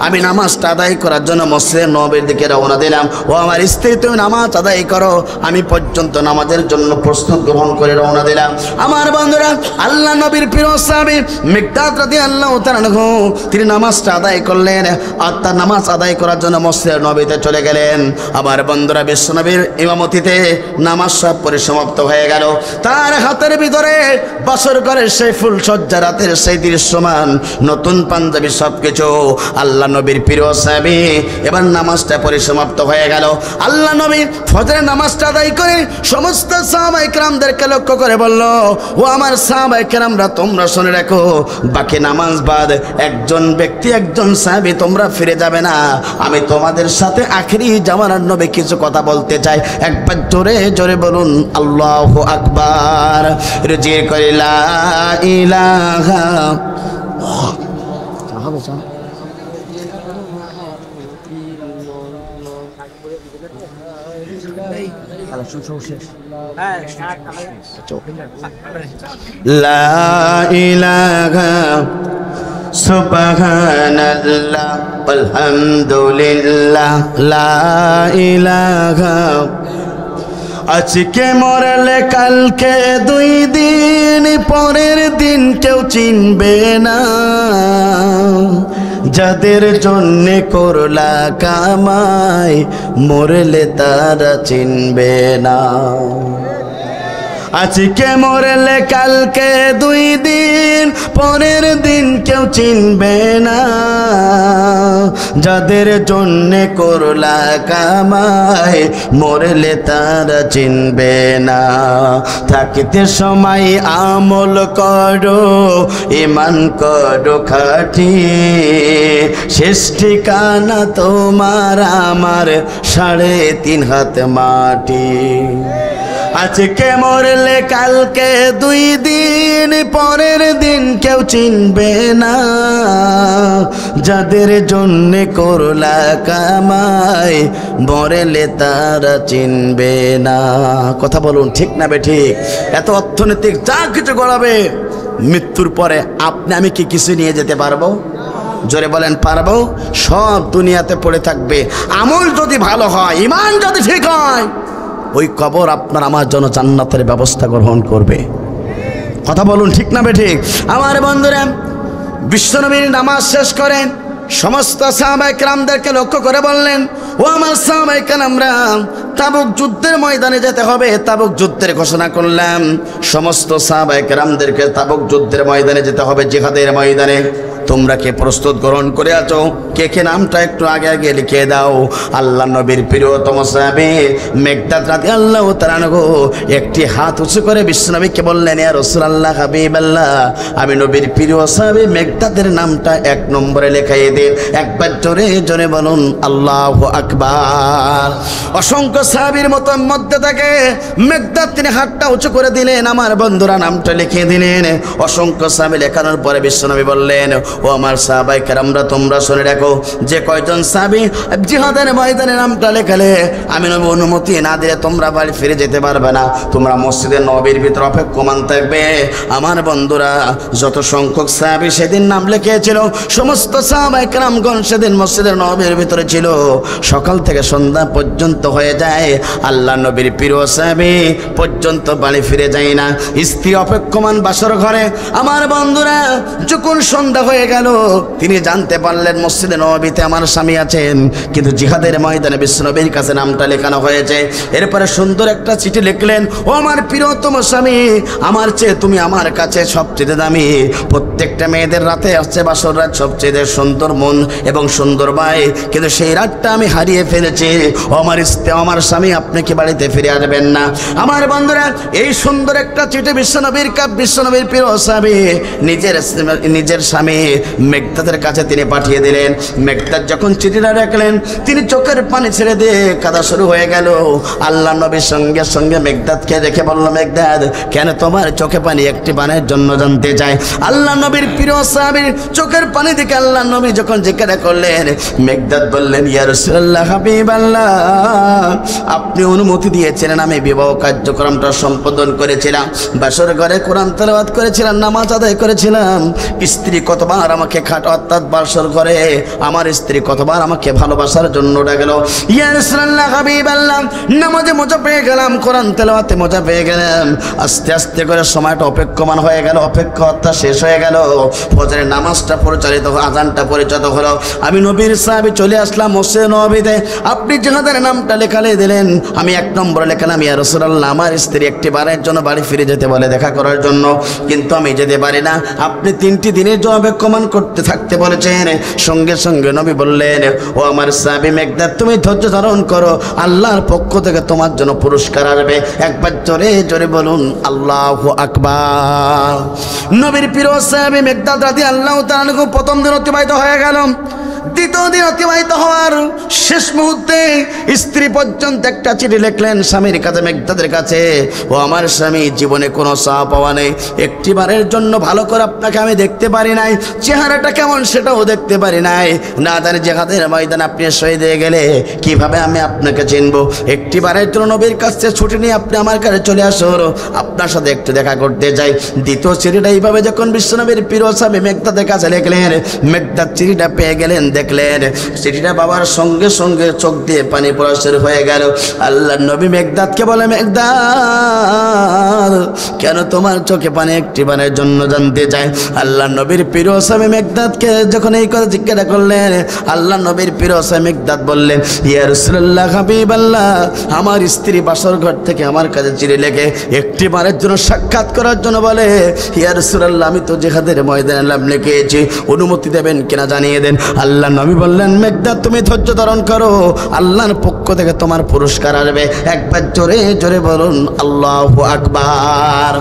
আমি নামাজটা আদায় করার জন্য মসজিদের নববীর দিকে রওনা দিলাম। ও আমার স্ত্রী, তুমি নামাজ আদায় করো, আমি পর্যন্ত নামাজের জন্য প্রস্তুত গ্রহণ করে রওনা দিলাম। আমার বন্ধুরা, আল্লাহ নবীর প্রিয় সাহাবী মিকদাদ রাদিয়াল্লাহু তাআলা আনহু তিনি নামাজটা আদায় করলেন, আর তার নামাজ আদায় করার জন্য মসজিদের নববীতে চলে গেলেন। আবার বন্ধুরা, বিশ্বনবীর ইমামতিতে নামাজ সব পরিসমাপ্ত হয়ে গেল। তার হাতের ভিতরে বাসর ঘরের সেই ফুল সজ্জা, রাতের সেই দৃশ্যমান, নতুন পাঞ্জাবি, সবকিছু। আল্লাহ নবীর প্রিয় সাহাবী এবার নামাজটা পরিসমাপ্ত হয়ে গেল। আল্লাহ নবী ফজরের নামাজটা আদায় করে সমস্ত সাহাবায়ে কেরামদেরকে লক্ষ্য করে বলল, ও আমার সাহাবায়ে কেরামরা, তোমরা শুনে রাখো, বাকি নামাজ বাদ একজন ব্যক্তি, একজন সাহাবী তোমরা ফিরে যাবে না। আমি তোমাদের সাথে আখেরি জামানার নবী কিছু কথা বলতে চাই। একবার জোরে জোরে বলুন আল্লাহু আকবার। রুজি করে লা ইলাহা লা ইলাহা সুবহানাল্লাহ আলহামদুলিল্লাহ লা ইলাহা। আজকে মরলে কালকে 2 দিন, পরের দিন কেউ চিনবে না। যাদের জন্যে করলা কামাই, মরলে তারা চিনবে না। আজকে মরলে কালকে 2 দিন, পরের দিন কেউ চিনবে না। যাদের জন্যে করলা কামাই, মরলে তারা চিনবে না। থাকতে সময় আমল করো, ঈমান করো খাঁটি, শেষ ঠিকানা তোমার আমার 3.5 হাত মাটি। আজকে মরলে কালকে 2 দিন, পরের দিন কেউ চিনবে না। যাদের জন্যে করলা কামাই, মরলে তারা চিনবে না। কথা বলুন ঠিক না বেঠিক? এত অর্থনৈতিক যা কিছু গড়াবে, মৃত্যুর পরে আপনি আমি কি কিছু নিয়ে যেতে পারবো? জোরে বলেন পারবো? সব দুনিয়াতে পড়ে থাকবে। আমল যদি ভালো হয়, ঈমান যদি ঠিক হয়, ওই কবর আপনার আমার জন্য জান্নাতের ব্যবস্থা গ্রহণ করবে। কথা বলুন ঠিক না বেঠিক? আমার বন্ধুরা, বিশ্বনবীর নামাজ শেষ করেন, সমস্ত সাহাবায়ে কেরামদেরকে লক্ষ্য করে বললেন, ও আমার সাহাবায়ে কেরামরা, তাবুক যুদ্ধের ময়দানে যেতে হবে। তাবুক যুদ্ধের ঘোষণা করলাম, সমস্ত সাহাবায়ে কেরামদেরকে তাবুক যুদ্ধের ময়দানে যেতে হবে, জিহাদের ময়দানে। তোমরা কে প্রস্তুত গ্রহণ করে আছো? কে কে নামটা একটু আগে আগে লিখে দাও। আল্লাহ নবীর প্রিয়তম সাহাবী মেকদাদ রাদিয়াল্লাহু তাআলা আনহু একটি হাত উঁচু করে বিশ্বনবীকে বললেন, ইয়া রাসূলুল্লাহ, হাবিবাল্লাহ, আমি নবীর প্রিয় সাহাবী মেকদাদের নামটা 1 নম্বরে লেখাইয়ে দিন। একবার জোরে জোরে বলুন আল্লাহু আকবার। অসংখ্য সাহাবীর মধ্যে থেকে মেকদাদ তিনি হাতটা উঁচু করে দিলেন। আমার বন্ধুরা নামটা লিখে দিলেন। অসংখ্য সাহাবী লেখানোর পরে বিশ্বনবী বললেন, ও আমার সাহাবায়ে কেরামরা, তোমরা শুনে রাখো, যে কয়জন সাহাবী জিহাদের ময়দানে নামটা লেখালে, আমি নবী অনুমতি না দিলে তোমরা বাড়ি ফিরে যেতে পারবে না। তোমরা মসজিদে নববীর ভিতর অপেক্ষমান থাকবে। আমার বন্ধুরা, যত সংখ্যক সাহাবী সেদিন নাম লিখিয়েছিল, সমস্ত সাহাবায়ে কেরামগণ সেদিন মসজিদের নববীর ভিতরে ছিল। সকাল থেকে সন্ধ্যা পর্যন্ত হয়ে যায়, আল্লাহ নবীর প্রিয় সাহাবী পর্যন্ত বাড়ি ফিরে যায় না। স্ত্রী অপেক্ষমান বাসর ঘরে। আমার বন্ধুরা, যখন সন্ধ্যা হয়ে গেল, তিনি জানতে পারলেন মসজিদে নববীতে আমার স্বামী আছেন, কিন্তু জিহাদের ময়দানে বিশ্বনবীর কাছে নামটা লেখানো হয়েছে। এরপরে সুন্দর একটা চিঠি লিখলেন, ও আমার প্রিয়তম স্বামী, আমার চেয়ে তুমি আমার কাছে সবচেয়ে দামি। প্রত্যেকটা মেয়েদের রাতে আসছে বাসর রাত সবচেয়ে সুন্দর মন এবং সুন্দর ভাই, কিন্তু সেই রাতটা আমি হারিয়ে ফেলেছি। ও আমার স্বামী, আপনি কি বাড়িতে ফিরে আসবেন না? আমার বন্ধুরা, এই সুন্দর একটা চিঠি বিশ্বনবীর প্রিয় স্বামী নিজের স্বামী মেকদাদের কাছে তিনি পাঠিয়ে দিলেন। মেকদাদ যখন চিঠিটা রাখলেন, তিনি চোখের পানি ছেড়ে দিয়ে কাঁদা শুরু হয়ে গেল। আল্লাহ নবীর সঙ্গে সঙ্গে মেকদাদকে দেখে বলল, মেকদাদ, কেন তোমার চোখে পানি? একটি বানের জন্য জানতে চাই। আল্লাহ নবীর প্রিয় সাহাবীর চোখের পানি দেখে আল্লাহ নবী যখন জিজ্ঞাসা করলেন, মেকদাদ বললেন, ইয়া রাসূলুল্লাহ, হাবিবাল্লাহ, আপনি অনুমতি দিয়েছিলেন, আমি বিবাহ কার্যক্রমটা সম্পাদন করেছিলাম, বাসর ঘরে কোরআন তেলাওয়াত করেছিলাম, নামাজ আদায় করেছিলাম। স্ত্রী কতবার আমাকে অর্থাৎ বাসর ঘরে আমার স্ত্রী কতবার আমাকে ভালোবাসার জন্য ডাকলো। ইয়া রাসূলুল্লাহ, হাবিবাল্লাহ, নামাজে মজা পেয়ে গেলাম, কোরআন তেলাওয়াতে মজা পেয়ে গেলাম। আস্তে আস্তে করে সময়টা অপেক্ষমান হয়ে গেল, অপেক্ষাটা শেষ হয়ে গেল। ফজরের নামাজটা পরিচালিত, আযানটা পরিচালিত হলো। আমি নবীর সাহাবী চলে আসলাম মসজিদে নববীতে। আপনি জিহাদের নামটা লেখালে দিলেন, আমি 1 নম্বরে লেখালাম, ইয়া রাসূলুল্লাহ, আমার স্ত্রী একটি বারের জন্য বাড়ি ফিরে যেতে বলে দেখা করার জন্য, কিন্তু আমি যেতে পারি না। আপনি 3টি দিনের জন্য অপেক্ষমান করতে থাকতে বলেছেন। সঙ্গে সঙ্গে নবী বললেন, ও আমার সাহাবী মেকদাদ, তুমি ধৈর্য ধারণ করো, আল্লাহর পক্ষ থেকে তোমার জন্য পুরস্কার আসবে। একবার জোরে জোরে বলুন আল্লাহু আকবার। নবীর প্রিয় সাহাবী মেকদাদ রাদিয়াল্লাহু তাআলা প্রথম দিন অতিবাহিত হয়ে গেল। দ্বিতীয় দিন অতিবাহিত হওয়ার শেষ মুহূর্তে স্ত্রী পর্যন্ত একটা চিঠি লিখলেন স্বামীর কাছে, মেঘদাদের কাছে, ও আমার স্বামী, জীবনে কোনো চাওয়া পাওয়া নেই, একটিবারের জন্য ভালো করে আপনাকে আমি দেখতে পারি নাই, চেহারাটা কেমন সেটাও দেখতে পারি নাই, না জানি জিহাদের ময়দানে আপনি শহীদ হয়ে গেলে কিভাবে আমি আপনাকে চিনবো, একটিবারের জন্য নবীর কাছে ছুটি নিয়ে আপনি আমার কাছে চলে আসুন, আপনার সাথে একটু দেখা করতে যাই। দ্বিতীয় চিঠিটা এইভাবে যখন বিশ্বনবীর প্রিয় স্বামী মেঘদাদের কাছে লিখলেন, মেঘদাদ চিঠিটা পেয়ে গেলেন, দেখলেন চিঠিটা বাবার সঙ্গে সঙ্গে চোখ দিয়ে পানি পড়া শুরু হয়ে গেল। আল্লাহ নবী মেঘদাদকে বলে, মেঘদাদ, কেন তোমার চোখে পানি একটিবারের জন্য জানতে চাই। আল্লাহ নবীর প্রিয় স্বামী মেঘদাদকে যখন এই কথা জিজ্ঞাসা করলেন, আল্লাহ নবীর প্রিয় স্বামী মেঘদাদ বললেন, ইয়া রাসূলুল্লাহ, হাবিবাল্লাহ, আমার স্ত্রী বাসর ঘর থেকে আমার কাছে চিঠি লেখে একটিবারের জন্য সাক্ষাৎ করার জন্য বলে, ইয়া রাসূলুল্লাহ, আমি তো জিহাদের ময়দানে নাম লিখেছি, অনুমতি দেবেন কিনা জানিয়ে দেন। আল্লাহ নবী বললেন, মেঘদাদ, তুমি ধৈর্য ধারণ করো, আল্লাহর পক্ষ থেকে তোমার পুরস্কার আসবে। একবার জোরে জোরে বলুন আল্লাহু আকবার।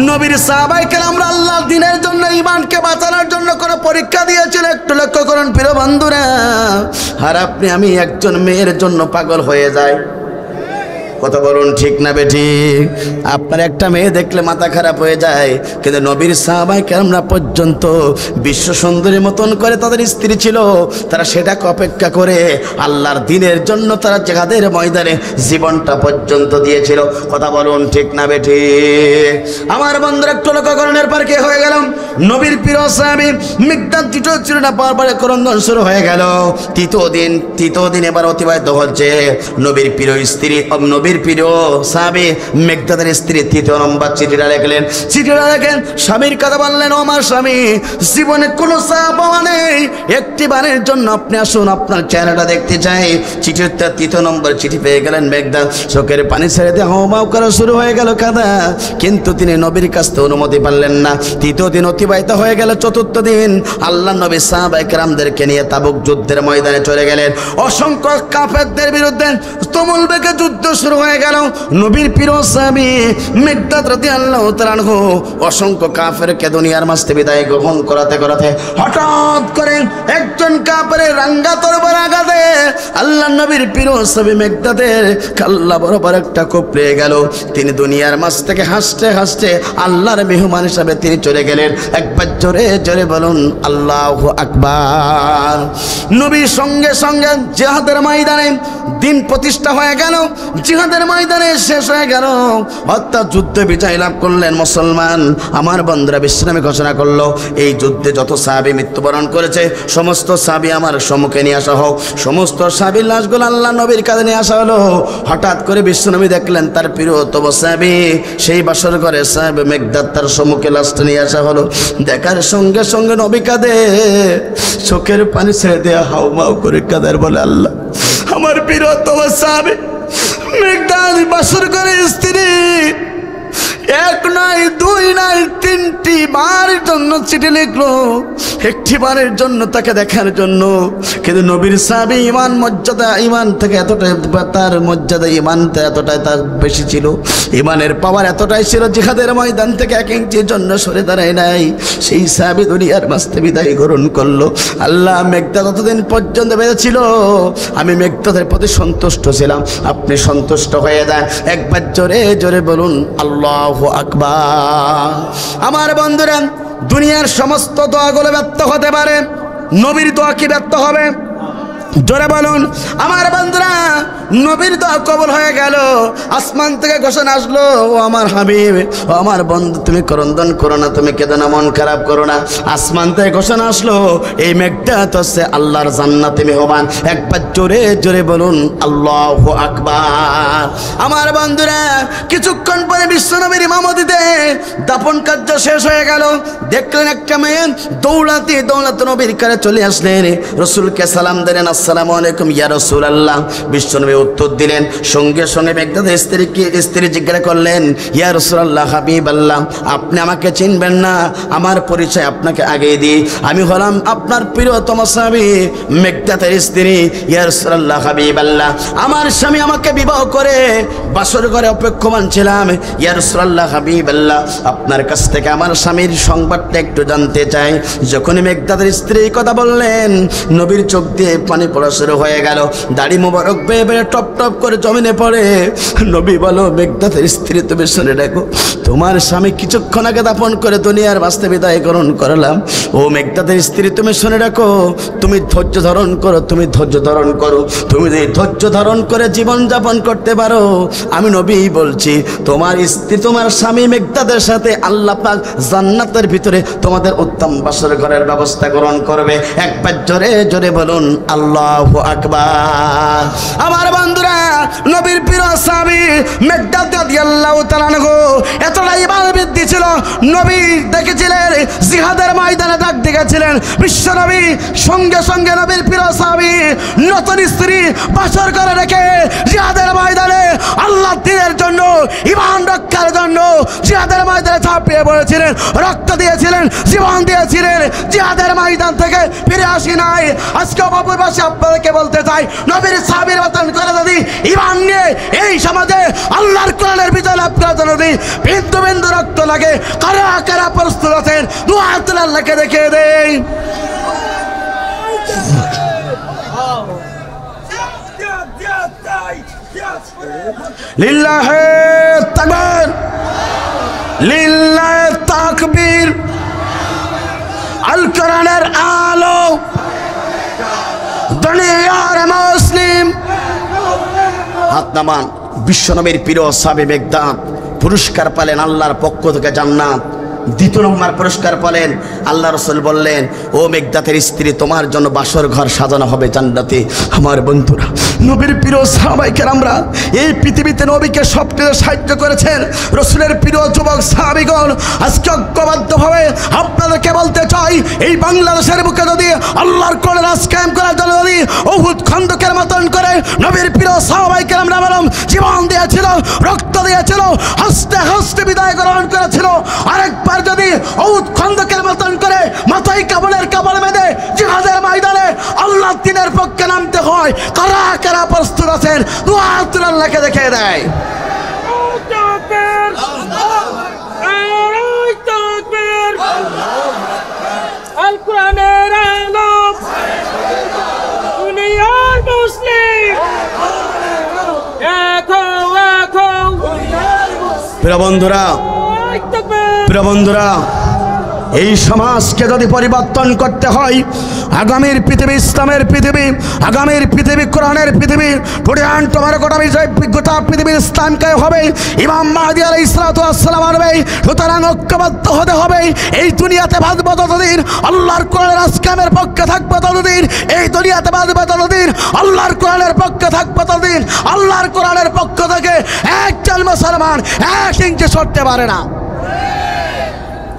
নবীর সাহাবায়ে কেরামরা আল্লাহর দ্বীনের জন্য, ঈমানকে বাঁচানোর জন্য কোন পরীক্ষা দিয়েছিল একটু লক্ষ্য করুন প্রিয় বন্ধুরা। আর আপনি আমি একজন মেয়ের জন্য পাগল হয়ে যায়, কথা বলুন ঠিক না বেঠিক? আপনার একটা মেয়ে দেখলে মাথা খারাপ হয়ে যায়, কিন্তু নবীর সাহাবায়ে কেরামরা পর্যন্ত বিশ্ব সুন্দরীর মতন করে তাদের স্ত্রী ছিল, তারা সেটাকে অপেক্ষা করে আল্লাহর দ্বীনের জন্য তারা জিহাদের ময়দানে জীবনটা পর্যন্ত দিয়েছিল, কথা বলুন ঠিক না বেঠিক? আমার বন্ধুরা একটু লক্ষ্য করেন, এরপর কি হয়ে গেল? নবীর প্রিয় সাহাবী মেঘদাদ দ্বিতীয় চিঠিটা পাওয়ার পরে ক্রন্দন শুরু হয়ে গেল। তৃতীয় দিন এবার অতিবাহিত হচ্ছে, নবীর প্রিয় স্ত্রী, নবীর প্রিয় সাহাবী মেঘদাদের স্ত্রী তৃতীয় নম্বর চিঠিটা লিখলেন। চিঠিটা লেখেন, স্বামীর কথা বললেন, ও আমার স্বামী, জীবনে কোনো চাওয়া পাওয়া নেই, একটিবারের জন্য আপনি আসুন, আপনার চেহারাটা দেখতে চাই। চিঠিটা তৃতীয় নম্বর চিঠি পেয়ে গেলেন মেঘদাদ, চোখের পানি ছেড়ে দিয়ে হাউমাউ করা শুরু হয়ে গেল কাঁদা, কিন্তু তিনি নবীর কাছ থেকে অনুমতি পারলেন না। তৃতীয় দিন অতিবাহিত হয়ে গেল। চতুর্থ দিন আল্লাহ নবী সাহাবায়ে কেরামদেরকে নিয়ে তাবুক যুদ্ধের ময়দানে চলে গেলেন। অসংখ্য কাফেরদের বিরুদ্ধে তুমুল বেগে যুদ্ধ শুরু হয়ে গেল। নবীর প্রিয় সাহাবী মেঘদাদ রাদিয়াল্লাহু তাআলা আনহু অসংখ্য কাফেরকে দুনিয়ার মাঝ থেকে বিদায় গ্রহণ করাতে করাতে হঠাৎ করে একজন কাফেরের রাঙ্গা তরবারি আঘাতে আল্লাহ নবীর প্রিয় সাহাবী মেঘদাদের কাল্লা বরাবর একটা কোপ লেগে গেল। তিনি দুনিয়ার মাঝ থেকে হাসতে হাসতে আল্লাহর মেহমান হিসাবে তিনি চলে গেলেন। একবার জোরে জোরে বলুন আল্লাহু আকবার। নবীর সঙ্গে সঙ্গে জিহাদের ময়দানে দিন প্রতিষ্ঠা হয়ে গেল, জিহাদের ময়দানে শেষ হয়ে গেল, অর্থাৎ যুদ্ধে বিজয় লাভ করলেন মুসলমান। আমার বন্ধুরা, বিশ্বনবী ঘোষণা করলো, এই যুদ্ধে যত সাহাবী মৃত্যুবরণ করেছে সমস্ত সাহাবী আমার সম্মুখে নিয়ে আসা হোক। সমস্ত সাহাবীর লাশগুলো আল্লাহ নবীর কাছে নিয়ে আসা হলো। হঠাৎ করে বিশ্বনবী দেখলেন তার প্রিয়তম সাহাবী, সেই বাসর ঘরে সাহাবী মেঘদাদ, তার সম্মুখে লাশটা নিয়ে আসা হলো। দেখার সঙ্গে সঙ্গে নবী কাঁদে, চোখের পানি ছেড়ে দেয়া হাউমাউ করে কাঁদার বলে, আল্লাহ, আমার প্রিয়তম সাহাবী মেঘদাদ বাসর ঘরে স্ত্রী এক নয় দুই নয় তিনটি বারের জন্য চিঠি লিখলো, একটি বারের জন্য তাকে দেখার জন্য। কিন্তু নবীর সাহাবী ঈমান মর্যাদা, ঈমান থেকে এতটাই তার মর্যাদা, ঈমানটা এতটাই তার বেশি ছিল, ঈমানের পাওয়ার এতটাই ছিল, জিহাদের ময়দান থেকে এক ইঞ্চির জন্য সরে দাঁড়ায় নাই। সেই সাহাবী দুনিয়ার মাঝ থেকে বিদায় গ্রহণ করলো। আল্লাহ মেঘদাদ ততদিন পর্যন্ত বেঁচেছিল, আমি মেঘদাদের প্রতি সন্তুষ্ট ছিলাম, আপনি সন্তুষ্ট হয়ে যান। একবার জোরে জোরে বলুন আল্লাহু আকবার। আমার বন্ধুরা, দুনিয়ার সমস্ত দোয়াগুলো ব্যর্থ হতে পারে, নবীর দোয়া কি ব্যর্থ হবে? জোরে বলুন। আমার বন্ধুরা, নবীর দোয়া কবুল হয়ে গেল। আসমান থেকে ঘোষণা আসলো, ও আমার হাবিব, ও আমার বন্ধু, তুমি ক্রন্দন করো না, তুমি কেঁদো না, মন খারাপ করো না। আসমান থেকে ঘোষণা আসলো, এই মেঘদাদ হচ্ছে আল্লাহর জান্নাতে মেহমান। একবার জোরে জোরে বলুন আল্লাহু আকবার। আমার বন্ধুরা, কিছুক্ষণ পরে বিশ্বনবীর ইমামতিতে দাফন কার্য শেষ হয়ে গেল। দেখলেন একটা মেয়ে দৌড়াতে দৌড়াতে নবীর কাছে চলে আসলেন, রসুলকে সালাম দিলেন, আসসালামু আলাইকুম ইয়া রাসূলুল্লাহ। বিশ্বনবী উত্তর দিলেন। সঙ্গে সঙ্গে মেঘদাদের স্ত্রী জিজ্ঞাসা করলেন, ইয়া রাসূলুল্লাহ হাবিবাল্লাহ, আপনি আমাকে চিনবেন না? আমার পরিচয় আপনাকে আগেই দিই। আমি হলাম আপনার প্রিয়তম স্বামী মেঘদাদের স্ত্রী। ইয়া রাসূলুল্লাহ হাবিবাল্লাহ, আমার স্বামী আমাকে বিবাহ করে বাসর ঘরে অপেক্ষমান ছিলাম। ইয়া রাসূলুল্লাহ হাবিবাল্লাহ, আপনার কাছ থেকে আমার স্বামীর সংবাদটা একটু জানতে চাই। যখনই মেঘদাদের স্ত্রী কথা বললেন, নবীর চোখ দিয়ে পানি পড়া শুরু হয়ে গেল। দাড়ি মোবারক বেয়ে বেয়ে টপ টপ করে জমিনে পড়ে। নবী বলো, মেঘদাদের স্ত্রী তুমি শুনে রাখো, তোমার স্বামী কিছুক্ষণ আগে দাফন করে দুনিয়ার বাস্তে বিদায় গ্রহণ করলাম। ও মেঘদাদের স্ত্রী তুমি শুনে রাখো, তুমি ধৈর্য ধারণ করো, তুমি ধৈর্য ধারণ করো। তুমি যদি ধৈর্য ধারণ করে জীবন যাপন করতে পারো, আমি নবী বলছি তোমার স্ত্রী তোমার স্বামী মেঘদাদের সাথে আল্লাহ পাক জান্নাতের ভিতরে তোমাদের উত্তম বাসর ঘরের ব্যবস্থা গ্রহণ করবে। একবার জোরে জোরে বলুন আল্লাহু আকবার। আমার বন্ধুরা, নবীর প্রিয় স্বামী মেঘদাদ রাদিয়াল্লাহু তাআলা আনহু এতটাই ইমান বৃদ্ধি ছিল, নবী দেখেছিলেন জিহাদের ময়দানে ডাক দেখেছিলেন বিশ্ব নবী। সঙ্গে সঙ্গে নবীর প্রিয় স্বামী নতুন স্ত্রী বাসর করে রেখে জিহাদের ময়দানে আল্লাহ দ্বীনের জন্য, ইমান রক্ষার জন্য জিহাদের ময়দানে ঝাঁপিয়ে পড়েছিলেন, রক্ত দিয়েছিলেন, জীবন দিয়েছিলেন। জিহাদের ময়দান থেকে ফিরে আসি নাই। আজকে বাবুর পাশে আপনাদেরকে বলতে চাই, নবীর সাহাবীর মতন করে যদি ইমান নিয়ে এই সমাজে আল্লাহর কোরআনের বিজয় লাভ করার জন্য যদি বিন্দু বিন্দু রক্ত লাগে, কারা কারা প্রস্তুত আছেন? দুই হাত তুলে আল্লাহকে দেখিয়ে দেই। লিল্লাহে তাকবীর, লিল্লাহে তাকবীর। আল কোরআনের আলো দুনিয়ার মুসলিম। হাত নামান। বিশ্বনবীর প্রিয় সাহাবী মেঘদাদ পুরস্কার পেলেন আল্লাহর পক্ষ থেকে জান্নাত। দ্বিতীয় নম্বর পুরস্কার পেলেন, আল্লাহ রাসূল বললেন, ও মেঘদাদের স্ত্রী তোমার জন্য বাসর ঘর সাজানো হবে জান্নাতে। আমার বন্ধুরা, নবীর প্রিয় সাহাবায়ে কেরামরা এই পৃথিবীতে নবীকে সবচেয়ে সাহায্য করেছেন। রাসূলের প্রিয় যুবক সাহাবীগণ আজকে ঐক্যবদ্ধভাবে আপনাদেরকে বলতে চাই, এই বাংলাদেশের বুকে যদি আল্লাহর কোরআন রাজ কায়েম করার জন্য যদি উহুদ খন্দকের মতন করে নবীর প্রিয় সাহাবায়ে কেরামরা জীবন দিয়েছিল, রক্ত দিয়েছিল, হাসতে হাসতে বিদায় গ্রহণ করেছিল, আরেকবার যদি উহুদ খন্দকের মতন করে মাথায় কাবলের কাবল বেঁধে জিহাদের ময়দানে আল্লাহর দ্বীনের পক্ষে নামতে হয়, কারা কারা প্রস্তুত আছেন? দুই হাত তুলে আল্লাহকে দেখিয়ে দেয়। আল কোরআনের আলো দুনিয়ার মুসলিম। প্রিয় বন্ধুরা, প্রিয় বন্ধুরা, এই সমাজকে যদি পরিবর্তন করতে হয়, আগামীর পৃথিবী ইসলামের পৃথিবী, আগামীর পৃথিবী কোরআনের পৃথিবী, গোটা পৃথিবীর ইসলামকে হবে, ইমাম মাহদী আলাইহিস সালাতু ওয়াস সালাম আসবে। সুতরাং ঐক্যবদ্ধ হতে হবে। এই দুনিয়াতে বাঁচবো ততদিন, আল্লাহর কোরআনের আজকামের পক্ষে থাকবো ততদিন। এই দুনিয়াতে বাঁচবো ততদিন, আল্লাহর কোরআনের পক্ষে থাকবো ততদিন। আল্লাহর কোরআনের পক্ষ থেকে একজন মুসলমান এক ইঞ্চি সরতে পারে না।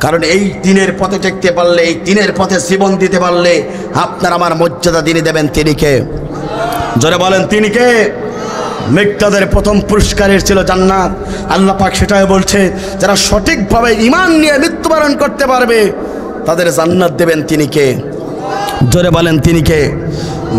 কারণ এই দিনের পথে টেকতে পারলে, এই দিনের পথে জীবন দিতে পারলে আপনার আমার মর্যাদা তিনি দেবেন। তিনি কে? জোরে বলেন, তিনি কে? মেঘদাদের প্রথম পুরস্কারের ছিল জান্নাত। আল্লাহ পাক সেটাই বলছে, যারা সঠিকভাবে ঈমান নিয়ে মৃত্যুবরণ করতে পারবে তাদের জান্নাত দেবেন। তিনি কে? জোরে বলেন, তিনি কে?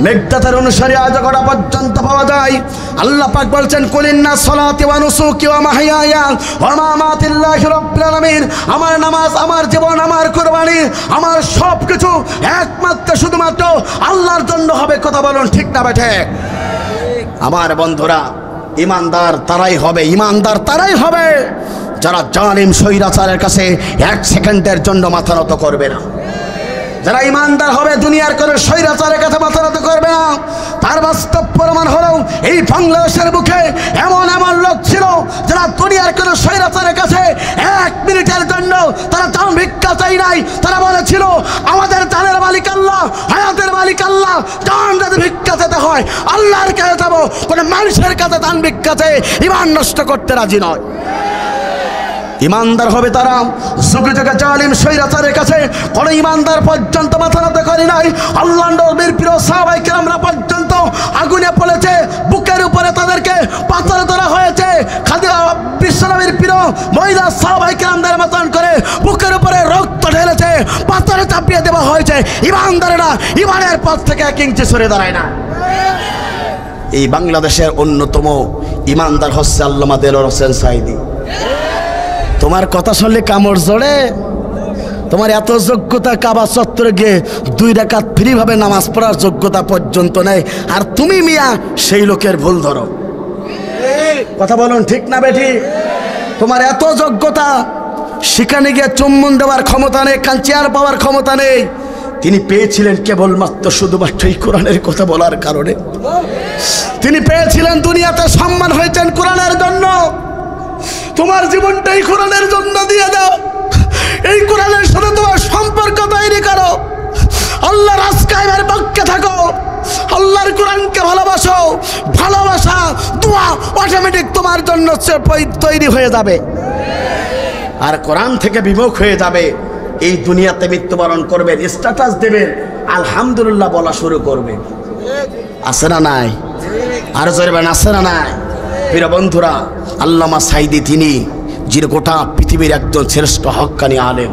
মেঘদাদের অনুসারী আজ কটা পর্যন্ত পাওয়া যায়। আল্লাহ পাক বলছেন, কুলিন্না সলাতি ওয়া নুসুকি ওয়া মাহইয়ায়া ওয়া মামাতি লিল্লাহি রাব্বিল আলামিন। আমার নামাজ, আমার জীবন, আমার কুরবানি, আমার সব কিছু একমাত্র শুধুমাত্র আল্লাহর জন্য হবে। কথা বলুন ঠিক না বেঠে? আমার বন্ধুরা, ইমানদার তারাই হবে, ইমানদার তারাই হবে যারা জালিম স্বৈরাচারের কাছে এক সেকেন্ডের জন্য মাথা নত করবে না। যারা ইমানদার হবে দুনিয়ার কোনো স্বৈরাচারের কাছে মাথা নত করবে না। তার বাস্তব প্রমাণ হলো এই বাংলাদেশের বুকে এমন এমন লোক ছিল যারা দুনিয়ার কোনো স্বৈরাচারের কাছে এক মিনিটের জন্য তারা দান ভিক্ষা চাই নাই। তারা বলেছিল, আমাদের দানের মালিক আল্লাহ, হায়াতের মালিক আল্লাহ, দান যদি ভিক্ষা চেতে হয় আল্লাহর কাছে যাবো, কোনো মানুষের কাছে দান ভিক্ষা চেয়ে ইমান নষ্ট করতে রাজি নয়। ইমানদার হবে তারা। যুগে যুগে জালিম স্বৈরাচারের কাছে কোনো ইমানদার পর্যন্ত মাথা নত করে নাই। আল্লাহর নবীর প্রিয় সাহাবায়ে কেরামরা পর্যন্ত মহিলা সাহাবায়ে কেরামদের মতন করে বুকের উপরে রক্ত ঢেলেছে, পাথরে চাপিয়ে দেওয়া হয়েছে, ইমানদারেরা ইমানের পথ থেকে 1 ইঞ্চি সরে দাঁড়ায় না। এই বাংলাদেশের অন্যতম ইমানদার হচ্ছে আল্লামা দেলোয়ার হোসেন সাঈদী। তোমার কথা শুনলে কামড় জড়ে। তোমার এত যোগ্যতা, কাবা চত্বরে গিয়ে 2 রাকাত ফ্রিভাবে নামাজ পড়ার যোগ্যতা পর্যন্ত নেই, আর তুমি মিয়া সেই লোকের ভুল ধরো। কথা বলুন ঠিক না বেঠি? তোমার এত যোগ্যতা, সেখানে গিয়ে চুম্বন দেওয়ার ক্ষমতা নেই, চেয়ার পাওয়ার ক্ষমতা নেই। তিনি পেয়েছিলেন কেবলমাত্র শুধুমাত্র এই কোরআনের কথা বলার কারণে। তিনি পেয়েছিলেন, দুনিয়াতে সম্মান হয়েছেন কোরআনের জন্য। তোমার জীবনটাই কোরআনের জন্য দিয়ে দাও। এই কোরআনের সাথে তোমার সম্পর্ক তৈরি করো। আল্লাহর রাস্তায় পক্ষে থাকো, আল্লাহর কোরআনকে ভালোবাসো। ভালোবাসা, দোয়া অটোমেটিক তোমার জন্য তৈরি হয়ে যাবে, আর কোরআন থেকে বিমুখ হয়ে যাবে। এই দুনিয়াতে মৃত্যুবরণ করবেন, স্ট্যাটাস দেবেন, আলহামদুলিল্লাহ বলা শুরু করবে। আছে না নাই? আর জোরবেন আছে না নাই? প্রিয় বন্ধুরা, আল্লামা সাঈদী তিনি যিনি গোটা পৃথিবীর একজন শ্রেষ্ঠ হক্কানি আলেম।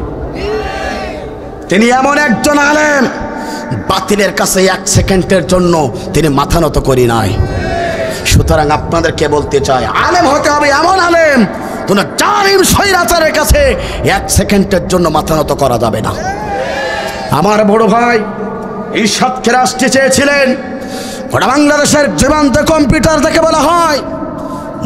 তিনি এমন একজন আলেম, বাতিলের কাছে 1 সেকেন্ডের জন্য তিনি মাথা নত করি নাই। সুতরাং আপনাদেরকে বলতে চাই, আলেম হতে হবে এমন আলেম, তোমরা জালিম স্বৈরাচারের কাছে 1 সেকেন্ডের জন্য মাথা নত করা যাবে না। আমার বড় ভাই ইরশাদকে আসতে চেয়েছিলেন। গোটা বাংলাদেশের জীবন্ত কম্পিউটার থেকে বলা হয়,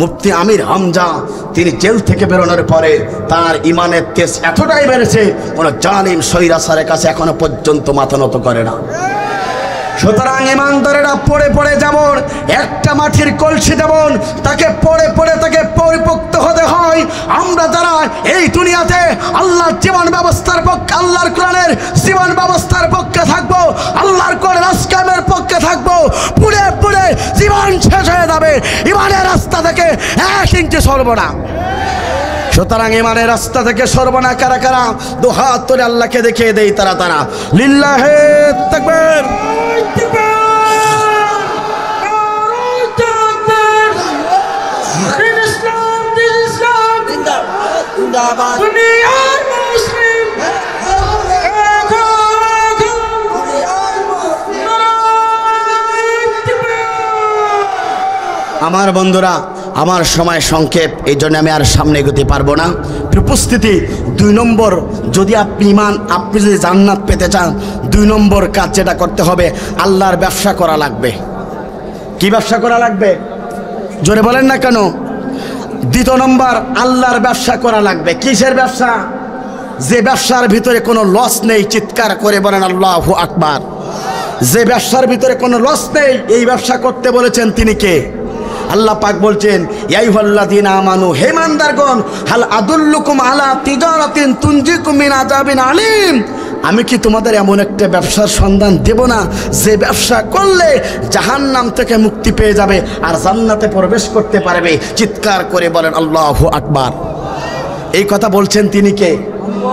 মুফতি আমির হামজা তিনি জেল থেকে বেরোনোর পরে তার ইমানের তেজ এতটাই বেড়েছে, কোনো জালিম স্বৈরাচারের কাছে এখনো পর্যন্ত মাথা নত করে না। সুতরাং ইমানদারেরা পড়ে পড়ে যেমন একটা মাটির কলসি যেমন তাকে পড়ে পড়ে তাকে পরিপক্ত হতে হয়, আমরা যারা এই দুনিয়াতে আল্লাহর জীবন ব্যবস্থার পক্ষে, আল্লাহর কোরআনের জীবন ব্যবস্থার পক্ষে থাকবো, আল্লাহর কোরআন আহকামের পক্ষে থাকবো, পুড়ে পুড়ে জীবন শেষ হয়ে যাবে, ইমানের রাস্তা থেকে 1 ইঞ্চি সরব না। সুতরাং ইমানের রাস্তা থেকে সরব না কারা কারা? 2 হাত তুলে আল্লাহকে দেখিয়ে দেই তারা তারা। লিল্লাহে তাকবীর। আমার বন্ধুরা, আমার সময় সংক্ষেপ, এই জন্য আমি আর সামনে এগোতে পারবো না। উপস্থিতি 2 নম্বর, যদি আপনি যদি জান্নাত পেতে চান, 2 নম্বর কাজ যেটা করতে হবে, আল্লাহর ব্যবসা করা লাগবে। কি ব্যবসা করা লাগবে? জোরে বলেন না কেন? 2 নম্বর, আল্লাহর ব্যবসা করা লাগবে। কিসের ব্যবসা? যে ব্যবসার ভিতরে কোনো লস নেই, চিৎকার করে বলেন আল্লাহু আকবার। যে ব্যবসার ভিতরে কোনো লস নেই, এই ব্যবসা করতে বলেছেন তিনি কে? আল্লাহ পাক বলছেন, ইয়া আইয়ুহাল্লাযীনা আমানু, হে ইমানদারগণ, হাল আদুল্লুকুম আলা তিজারাতিন তুনজিকুম মিন আযাবিন আলীম, আমি কি তোমাদের এমন একটা ব্যবসার সন্ধান দেব না যে ব্যবসা করলে জাহান্নাম থেকে মুক্তি পেয়ে যাবে আর জান্নাতে প্রবেশ করতে পারবে? চিৎকার করে বলেন আল্লাহু আকবার। এই কথা বলছেন তিনি কে?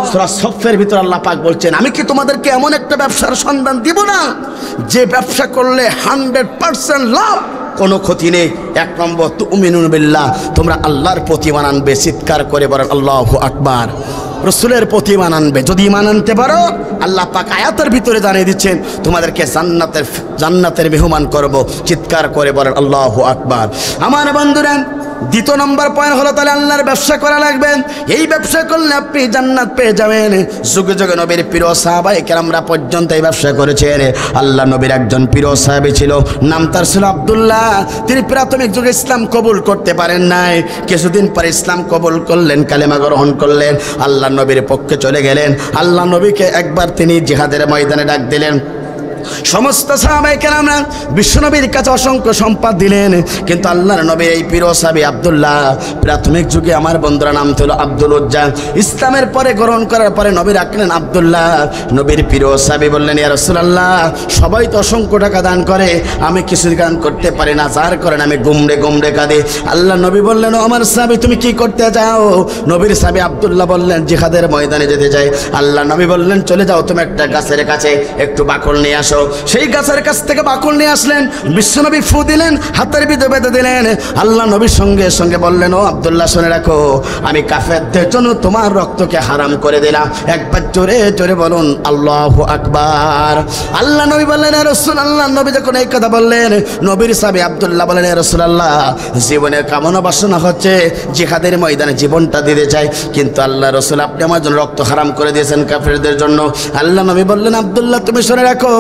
সূরা সফের ভিতর আল্লাহ পাক বলছেন, আমি কি তোমাদেরকে এমন একটা ব্যবসার সন্ধান দিব না যে ব্যবসা করলে 100% লাভ, কোনো ক্ষতি নেই। 1 নম্বর, তুমিনুন বিল্লাহ, তোমরা আল্লাহর প্রতি ঈমান আনবে। চিৎকার করে বলেন আল্লাহু আকবার। রসুলের প্রতি ঈমান আনবে। যদি ঈমান আনতে পারো, আল্লাহ পাক আয়াতের ভিতরে জানিয়ে দিচ্ছেন তোমাদেরকে জান্নাতের মেহমান করব। চিৎকার করে বলেন আল্লাহু আকবার। আমার বন্ধুরা, 2 নম্বর পয়েন্ট হলো তাহলে আল্লাহর ব্যবসা করা লাগবে। এই ব্যবসা করলে আপনি জান্নাত পেয়ে যাবেন। যুগে যুগে নবীর প্রিয় সাহাবায়ে কেরামরা পর্যন্ত এই ব্যবসা করেছেন। আল্লাহ নবীর একজন প্রিয় সাহাবী ছিল, নাম তার ছিল আব্দুল্লাহ। তিনি প্রাথমিক যুগে ইসলাম কবুল করতে পারেন নাই, কিছুদিন পরে ইসলাম কবুল করলেন, কালেমা গ্রহণ করলেন, আল্লাহ নবীর পক্ষে চলে গেলেন। আল্লাহ নবীকে একবার তিনি জিহাদের ময়দানে ডাক দিলেন। সমস্ত সাহাবায়ে কেরামরা বিশ্বনবীর কাছে অসংখ্য সম্পদ দিলেন, কিন্তু আল্লাহর নবীর এই প্রিয় সাহাবী আব্দুল্লাহ, প্রাথমিক যুগে আমার বন্ধুরা নাম ছিল আব্দুল উজ্জা, ইসলামের পরে গ্রহণ করার পরে নবী রাখলেন আব্দুল্লাহ। নবীর প্রিয় সাহাবী বললেন, ইয়া রাসূলুল্লাহ, সবাই তো অসংখ্য টাকা দান করে, আমি কিছু দান করতে পারি না, যার কারণে আমি গুমড়ে গুমড়ে কাঁদি। আল্লাহ নবী বললেন, ও আমার সাহাবী, তুমি কি করতে যাও? নবীর সাহাবী আব্দুল্লাহ বললেন, জিহাদের ময়দানে যেতে চাই। আল্লাহ নবী বললেন, চলে যাও, তুমি একটা গাছের কাছে একটু বাকল নিয়ে আসো, এসো। সেই গাছের কাছ থেকে বাকল নিয়ে আসলেন, বিশ্বনবী ফু দিলেন, হাতের ভিতরে বেঁধে দিলেন। আল্লাহ নবীর সঙ্গে সঙ্গে বললেন, ও আব্দুল্লাহ শুনে রাখো, আমি কাফেরদের জন্য তোমার রক্তকে হারাম করে দিলাম। একবার জোরে জোরে বলুন আল্লাহু আকবার। আল্লাহ নবী বললেন, ইয়া রাসূলুল্লাহ, নবী যখন এই কথা বললেন, নবীর সাহাবী আব্দুল্লাহ বলেন, ইয়া রাসূলুল্লাহ, জীবনের কামনা বাসনা হচ্ছে জিহাদের ময়দানে জীবনটা দিতে চাই, কিন্তু আল্লাহ রাসূল আপনি আমার জন্য রক্ত হারাম করে দিয়েছেন কাফেরদের জন্য। আল্লাহ নবী বললেন, আব্দুল্লাহ তুমি শুনে রাখো,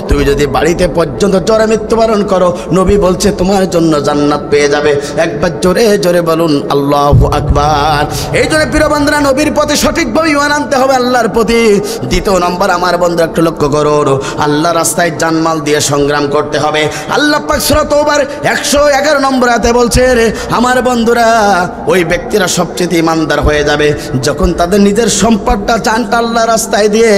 তুমি যদি বাড়িতে পর্যন্ত জ্বরে মৃত্যুবরণ করো, নবী বলছে তোমার জন্য জান্নাত পেয়ে যাবে। একবার জোরে জোরে বলুন আল্লাহু আকবার। এই জন্য প্রিয় বন্ধুরা, নবীর প্রতি সঠিকভাবে ঈমান আনতে হবে, আল্লাহর প্রতি। দ্বিতীয় নম্বর, আমার বন্ধুরা একটু লক্ষ্য করুন, আল্লাহ রাস্তায় জানমাল দিয়ে সংগ্রাম করতে হবে। আল্লাহ পাক সূরা তাওবার 111 নম্বর আয়াতে বলছেন, আমার বন্ধুরা, ওই ব্যক্তিরা সবচেয়ে ঈমানদার হয়ে যাবে যখন তাদের নিজের সম্পদটা জানটা আল্লাহ রাস্তায় দিয়ে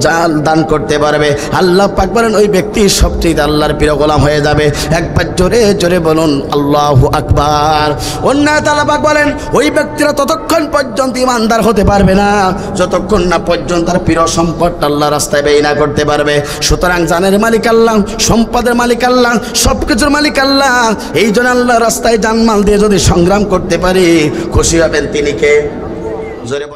জান দান করতে পারবে। আল্লাহ পাক বলেন, ওই ব্যক্তি সবচেয়ে আল্লাহর প্রিয় গোলাম হয়ে যাবে। একবার জোরে জোরে বলুন আল্লাহু আকবার। অন্য আয়াতে আল্লাহ পাক বলেন, ওই ব্যক্তিরা ততক্ষণ পর্যন্ত ঈমানদার হতে পারবে না যতক্ষণ না পর্যন্ত তার প্রিয় সম্পদটা আল্লাহ রাস্তায় ব্যয় না করতে পারবে। সুতরাং জানের মালিক আল্লাহ, সম্পদের মালিক আল্লাহ, সবকিছুর মালিক আল্লাহ। এই জন্য আল্লাহ রাস্তায় জানমাল দিয়ে যদি সংগ্রাম করতে পারি, খুশি হবেন তিনি কে? জোরে